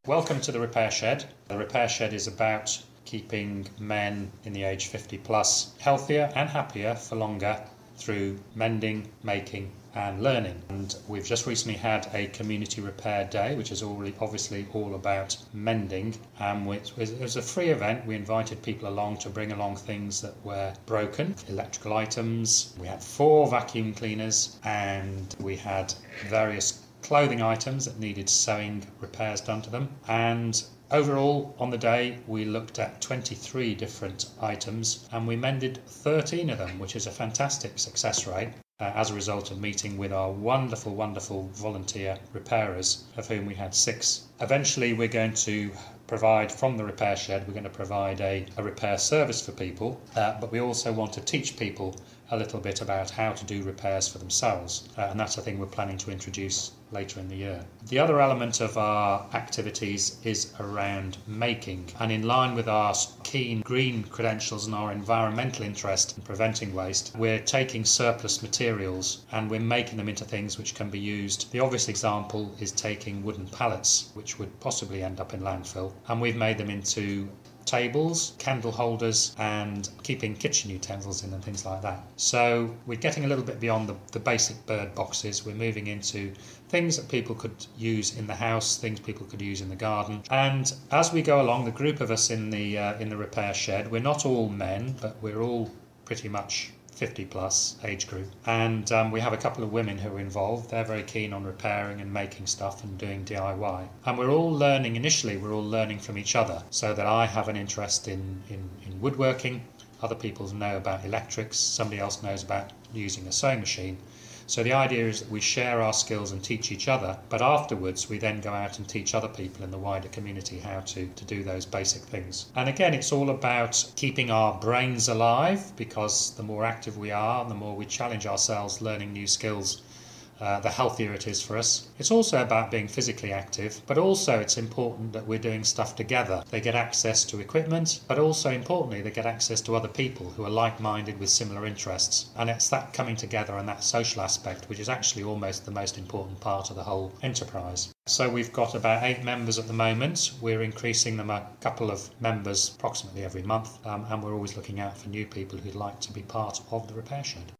Welcome to the Repair Shed. The Repair Shed is about keeping men in the age 50 plus healthier and happier for longer through mending, making and learning. And we've just recently had a community repair day, which is obviously all about mending. It was a free event. We invited people along to bring along things that were broken, electrical items. We had 4 vacuum cleaners and we had various clothing items that needed sewing repairs done to them. And overall on the day we looked at 23 different items and we mended 13 of them, which is a fantastic success rate as a result of meeting with our wonderful volunteer repairers, of whom we had 6. Eventually we're going to provide, from the Repair Shed, we're going to provide a repair service for people, but we also want to teach people a little bit about how to do repairs for themselves, and that's a thing we're planning to introduce later in the year. The other element of our activities is around making, and in line with our keen green credentials and our environmental interest in preventing waste, we're taking surplus materials and we're making them into things which can be used. The obvious example is taking wooden pallets, which would possibly end up in landfill, and we've made them into tables, candle holders and keeping kitchen utensils in and things like that. So we're getting a little bit beyond the basic bird boxes. We're moving into things that people could use in the house, things people could use in the garden. And as we go along, the group of us in the Repair Shed, we're not all men, but we're all pretty much 50 plus age group, and we have a couple of women who are involved. They're very keen on repairing and making stuff and doing DIY, and we're all learning. Initially we're all learning from each other, so that I have an interest in woodworking, other people know about electrics, somebody else knows about using a sewing machine. So the idea is that we share our skills and teach each other, but afterwards we then go out and teach other people in the wider community how to do those basic things. And again, it's all about keeping our brains alive, because the more active we are, the more we challenge ourselves learning new skills, the healthier it is for us. It's also about being physically active, but also it's important that we're doing stuff together. They get access to equipment, but also importantly they get access to other people who are like-minded with similar interests. And it's that coming together and that social aspect which is actually almost the most important part of the whole enterprise. So we've got about 8 members at the moment. We're increasing them a couple of members approximately every month, and we're always looking out for new people who'd like to be part of the Repair Shed.